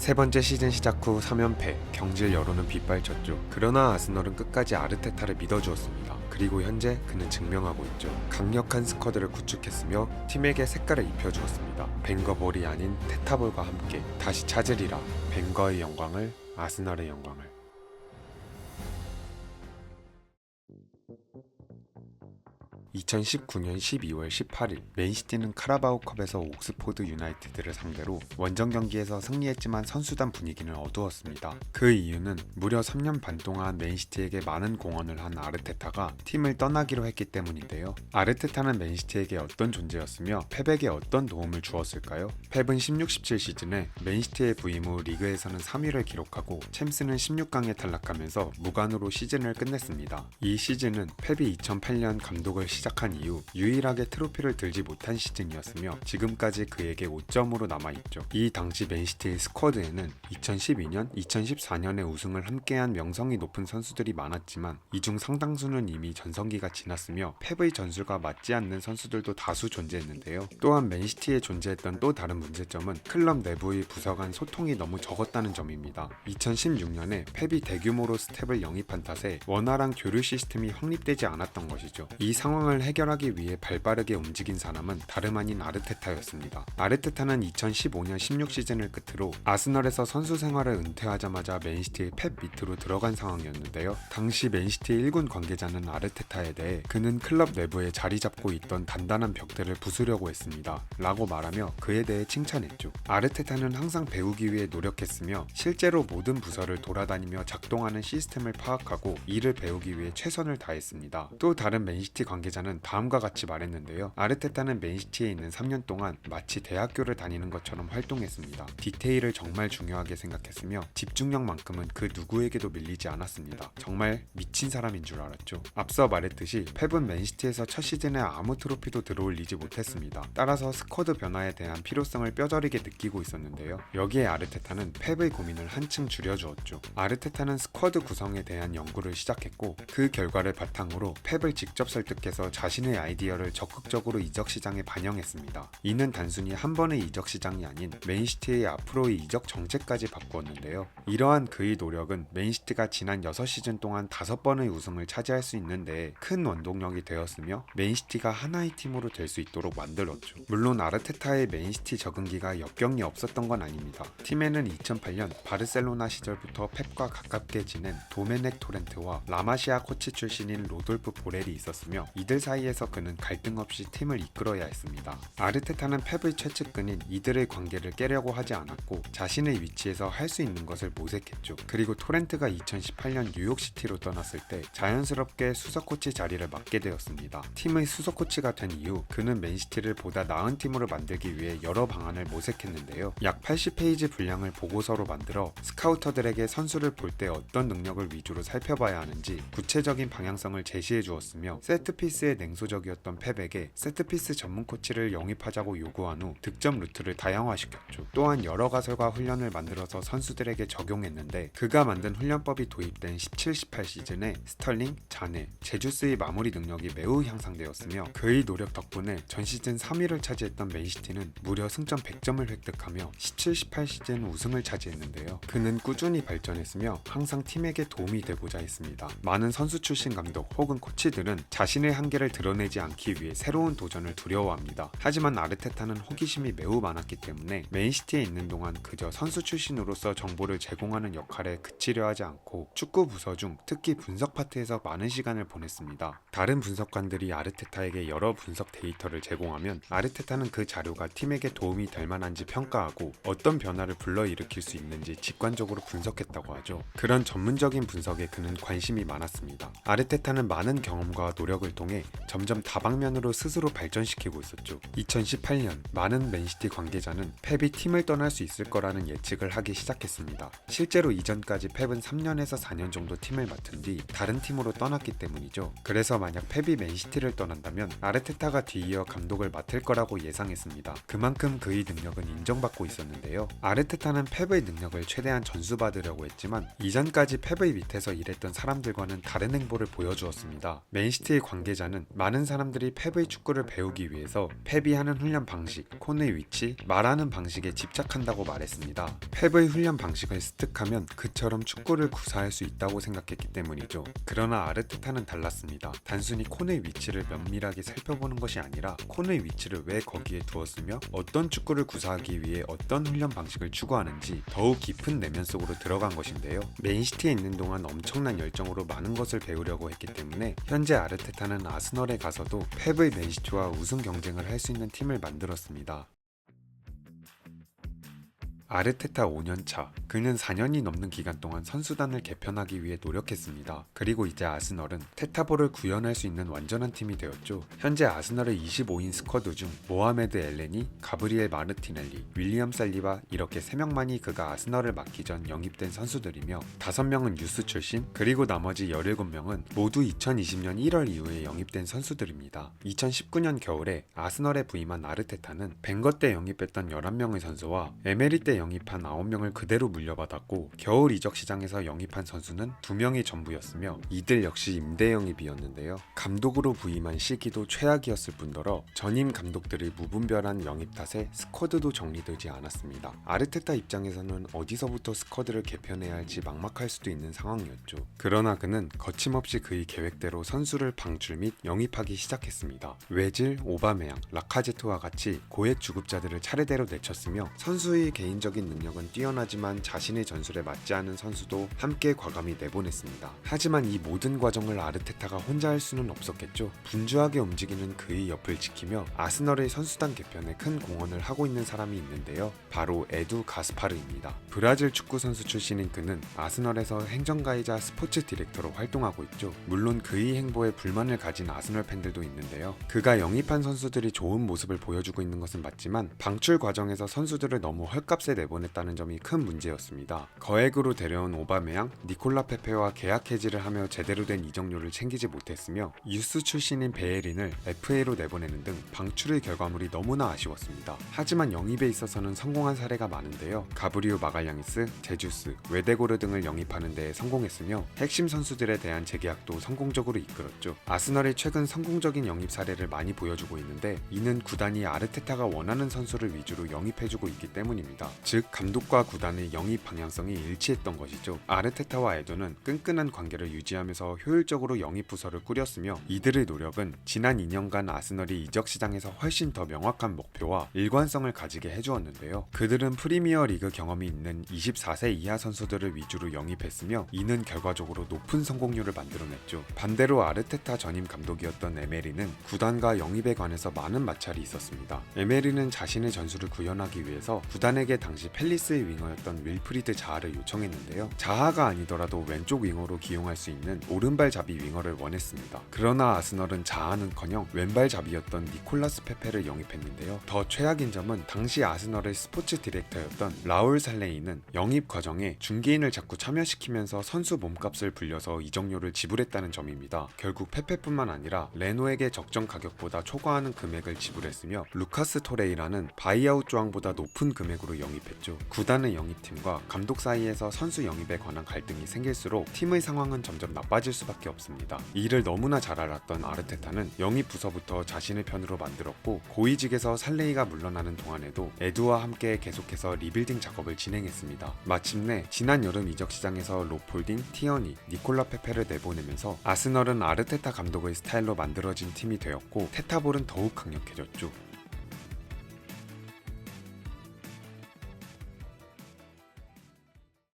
세 번째 시즌 시작 후 3연패, 경질 여론은 빗발쳤죠. 그러나 아스널은 끝까지 아르테타를 믿어주었습니다. 그리고 현재 그는 증명하고 있죠. 강력한 스쿼드를 구축했으며 팀에게 색깔을 입혀주었습니다. 벵거볼이 아닌 테타볼과 함께 다시 찾으리라. 벵거의 영광을, 아스널의 영광을. 2019년 12월 18일 맨시티는 카라바오컵에서 옥스포드 유나이티드를 상대로 원정 경기에서 승리했지만 선수단 분위기는 어두웠습니다. 그 이유는 무려 3년 반 동안 맨시티에게 많은 공헌을 한 아르테타가 팀을 떠나기로 했기 때문인데요. 아르테타는 맨시티에게 어떤 존재였으며 펩에게 어떤 도움을 주었을까요? 펩은 16-17 시즌에 맨시티의 부임 후 리그에서는 3위를 기록하고 챔스는 16강에 탈락하면서 무관으로 시즌을 끝냈습니다. 이 시즌은 펩이 2008년 감독을 시작한 이후 유일하게 트로피를 들지 못한 시즌이었으며 지금까지 그에게 5점으로 남아있죠. 이 당시 맨시티의 스쿼드에는 2012년, 2014년에 우승을 함께한 명성이 높은 선수들이 많았지만 이 중 상당수는 이미 전성기가 지났으며 펩의 전술과 맞지 않는 선수들도 다수 존재했는데요. 또한 맨시티에 존재했던 또 다른 문제점은 클럽 내부의 부서 간 소통이 너무 적었다는 점입니다. 2016년에 펩이 대규모로 스텝을 영입한 탓에 원활한 교류 시스템이 확립되지 않았던 것이죠. 이 상황을 해결하기 위해 발빠르게 움직인 사람은 다름 아닌 아르테타였습니다. 아르테타는 2015년 16 시즌을 끝으로 아스널에서 선수 생활을 은퇴하자마자 맨시티의 펩 밑으로 들어간 상황이었는데요. 당시 맨시티 1군 관계자는 아르테타에 대해 그는 클럽 내부에 자리 잡고 있던 단단한 벽들을 부수려고 했습니다. 라고 말하며 그에 대해 칭찬했죠. 아르테타는 항상 배우기 위해 노력했으며 실제로 모든 부서를 돌아다니며 작동하는 시스템을 파악하고 이를 배우기 위해 최선을 다했습니다. 또 다른 맨시티 관계자는 다음과 같이 말했는데요. 아르테타는 맨시티에 있는 3년 동안 마치 대학교를 다니는 것처럼 활동했습니다. 디테일을 정말 중요하게 생각했으며 집중력만큼은 그 누구에게도 밀리지 않았습니다. 정말 미친 사람인 줄 알았죠. 앞서 말했듯이 펩은 맨시티에서 첫 시즌에 아무 트로피도 들어올리지 못했습니다. 따라서 스쿼드 변화에 대한 필요성을 뼈저리게 느끼고 있었는데요. 여기에 아르테타는 펩의 고민을 한층 줄여주었죠. 아르테타는 스쿼드 구성에 대한 연구를 시작했고 그 결과를 바탕으로 펩을 직접 설득해서 자신의 아이디어를 적극적으로 이적 시장에 반영했습니다. 이는 단순히 한 번의 이적 시장이 아닌 맨시티의 앞으로의 이적 정책까지 바꾸었는데요. 이러한 그의 노력은 맨시티가 지난 6시즌 동안 5번의 우승을 차지할 수 있는데 큰 원동력이 되었으며 맨시티가 하나의 팀으로 될 수 있도록 만들었죠. 물론 아르테타의 맨시티 적응기가 역경이 없었던 건 아닙니다. 팀에는 2008년 바르셀로나 시절부터 펩과 가깝게 지낸 도메넥 토렌트와 라마시아 코치 출신인 로돌프 보렐이 있었으며 이들 사이에서 그는 갈등 없이 팀을 이끌어야 했습니다. 아르테타는 펩의 최측근인 이들의 관계를 깨려고 하지 않았고 자신의 위치에서 할 수 있는 것을 모색했죠. 그리고 토렌트가 2018년 뉴욕시티로 떠났을 때 자연스럽게 수석 코치 자리를 맡게 되었습니다. 팀의 수석 코치가 된 이후 그는 맨시티를 보다 나은 팀으로 만들기 위해 여러 방안을 모색했는데요. 약 80페이지 분량을 보고서로 만들어 스카우터들에게 선수를 볼 때 어떤 능력을 위주로 살펴봐야 하는지 구체적인 방향성을 제시해 주었으며 세트피스에 냉소적이었던 펩에게 세트피스 전문 코치를 영입하자고 요구한 후 득점 루트를 다양화시켰죠. 또한 여러 가설과 훈련을 만들어서 선수들에게 적용했는데 그가 만든 훈련법이 도입된 17-18 시즌에 스털링, 자네, 제주스의 마무리 능력이 매우 향상되었으며 그의 노력 덕분에 전 시즌 3위를 차지했던 맨시티는 무려 승점 100점을 획득하며 17-18 시즌 우승을 차지했는데요. 그는 꾸준히 발전했으며 항상 팀에게 도움이 되고자 했습니다. 많은 선수 출신 감독 혹은 코치들은 자신의 한계를 드러내지 않기 위해 새로운 도전을 두려워합니다. 하지만 아르테타는 호기심이 매우 많았기 때문에 맨시티에 있는 동안 그저 선수 출신으로서 정보를 제공하는 역할에 그치려 하지 않고 축구 부서 중 특히 분석 파트에서 많은 시간을 보냈습니다. 다른 분석관들이 아르테타에게 여러 분석 데이터를 제공하면 아르테타는 그 자료가 팀에게 도움이 될 만한지 평가하고 어떤 변화를 불러일으킬 수 있는지 직관적으로 분석했다고 하죠. 그런 전문적인 분석에 그는 관심이 많았습니다. 아르테타는 많은 경험과 노력을 통해 점점 다방면으로 스스로 발전시키고 있었죠. 2018년 많은 맨시티 관계자는 펩이 팀을 떠날 수 있을 거라는 예측을 하기 시작했습니다. 실제로 이전까지 펩은 3년에서 4년 정도 팀을 맡은 뒤 다른 팀으로 떠났기 때문이죠. 그래서 만약 펩이 맨시티를 떠난다면 아르테타가 뒤이어 감독을 맡을 거라고 예상했습니다. 그만큼 그의 능력은 인정받고 있었는데요. 아르테타는 펩의 능력을 최대한 전수받으려고 했지만 이전까지 펩의 밑에서 일했던 사람들과는 다른 행보를 보여주었습니다. 맨시티의 관계자는 아르테타는 많은 사람들이 펩의 축구를 배우기 위해서 펩이 하는 훈련 방식, 콘의 위치, 말하는 방식에 집착한다고 말했습니다. 펩의 훈련 방식을 습득하면 그처럼 축구를 구사할 수 있다고 생각했기 때문이죠. 그러나 아르테타는 달랐습니다. 단순히 콘의 위치를 면밀하게 살펴보는 것이 아니라 콘의 위치를 왜 거기에 두었으며 어떤 축구를 구사하기 위해 어떤 훈련 방식을 추구하는지 더욱 깊은 내면 속으로 들어간 것인데요. 맨시티에 있는 동안 엄청난 열정으로 많은 것을 배우려고 했기 때문에 현재 아르테타는 아스널에 가서도 펩의 맨시티와 우승 경쟁을 할 수 있는 팀을 만들었습니다. 아르테타 5년차, 그는 4년이 넘는 기간 동안 선수단을 개편하기 위해 노력했습니다. 그리고 이제 아스널은 테타볼을 구현할 수 있는 완전한 팀이 되었죠. 현재 아스널의 25인 스쿼드 중 모하메드 엘레니, 가브리엘 마르티넬리, 윌리엄 살리바 이렇게 3명만이 그가 아스널을 맡기 전 영입된 선수들이며 5명은 유스 출신, 그리고 나머지 17명은 모두 2020년 1월 이후에 영입된 선수들입니다. 2019년 겨울에 아스널에 부임한 아르테타는 벵거 때 영입했던 11명의 선수와 에메리 때 영입한 9명을 그대로 물려받았고 겨울 이적 시장에서 영입한 선수는 2명이 전부였으며 이들 역시 임대 영입이었는데요. 감독으로 부임한 시기도 최악이었을 뿐더러 전임 감독들의 무분별한 영입 탓에 스쿼드도 정리되지 않았습니다. 아르테타 입장에서는 어디서부터 스쿼드를 개편해야 할지 막막할 수도 있는 상황이었죠. 그러나 그는 거침없이 그의 계획대로 선수를 방출 및 영입하기 시작했습니다. 외질, 오바메양, 라카제토와 같이 고액 주급자들을 차례대로 내쳤으며 선수의 개인적 능력은 뛰어나지만 자신의 전술에 맞지 않은 선수도 함께 과감히 내보냈습니다. 하지만 이 모든 과정을 아르테타가 혼자 할 수는 없었겠죠. 분주하게 움직이는 그의 옆을 지키며 아스널의 선수단 개편에 큰 공헌을 하고 있는 사람이 있는데요. 바로 에두 가스파르입니다. 브라질 축구 선수 출신인 그는 아스널에서 행정가이자 스포츠 디렉터로 활동하고 있죠. 물론 그의 행보에 불만을 가진 아스널 팬들도 있는데요. 그가 영입한 선수들이 좋은 모습을 보여주고 있는 것은 맞지만 방출 과정에서 선수들을 너무 헐값에 내보냈다는 점이 큰 문제였습니다. 거액으로 데려온 오바메양, 니콜라 페페와 계약 해지를 하며 제대로 된 이적료를 챙기지 못했으며 유스 출신인 베예린을 FA로 내보내는 등 방출의 결과물이 너무나 아쉬웠습니다. 하지만 영입에 있어서는 성공한 사례가 많은데요. 가브리오 마갈량이스, 제주스, 웨데고르 등을 영입하는 데 성공했으며 핵심 선수들에 대한 재계약도 성공적으로 이끌었죠. 아스널이 최근 성공적인 영입 사례를 많이 보여주고 있는데 이는 구단이 아르테타가 원하는 선수를 위주로 영입해주고 있기 때문입니다. 즉 감독과 구단의 영입 방향성이 일치했던 것이죠. 아르테타와 에도는 끈끈한 관계를 유지하면서 효율적으로 영입 부서를 꾸렸으며 이들의 노력은 지난 2년간 아스널이 이적 시장에서 훨씬 더 명확한 목표와 일관성을 가지게 해주었는데요. 그들은 프리미어 리그 경험이 있는 24세 이하 선수들을 위주로 영입했으며 이는 결과적으로 높은 성공률을 만들어냈죠. 반대로 아르테타 전임 감독이었던 에메리는 구단과 영입에 관해서 많은 마찰이 있었습니다. 에메리는 자신의 전술을 구현하기 위해서 구단에게 당시 팰리스의 윙어였던 윌프리드 자하를 요청했는데요. 자하가 아니더라도 왼쪽 윙어로 기용할 수 있는 오른발잡이 윙어를 원했습니다. 그러나 아스널은 자하는커녕 왼발잡이였던 니콜라스 페페를 영입했는데요. 더 최악인 점은 당시 아스널의 스포츠 디렉터였던 라울 살레이는 영입 과정에 중개인을 자꾸 참여시키면서 선수 몸값을 불려서 이적료를 지불했다는 점입니다. 결국 페페뿐만 아니라 레노에게 적정 가격보다 초과하는 금액을 지불했으며 루카스 토레이라는 바이아웃 조항보다 높은 금액으로 영입했죠. 구단의 영입팀과 감독 사이에서 선수 영입에 관한 갈등이 생길수록 팀의 상황은 점점 나빠질 수밖에 없습니다. 이를 너무나 잘 알았던 아르테타는 영입 부서부터 자신의 편으로 만들었고 고위직에서 살레이가 물러나는 동안에도 에두와 함께 계속해서 리빌딩 작업을 진행했습니다. 마침내 지난 여름 이적 시장에서 로폴딩, 티어니, 니콜라 페페를 내보내면서 아스널은 아르테타 감독의 스타일로 만들어진 팀이 되었고 테타볼은 더욱 강력해졌죠.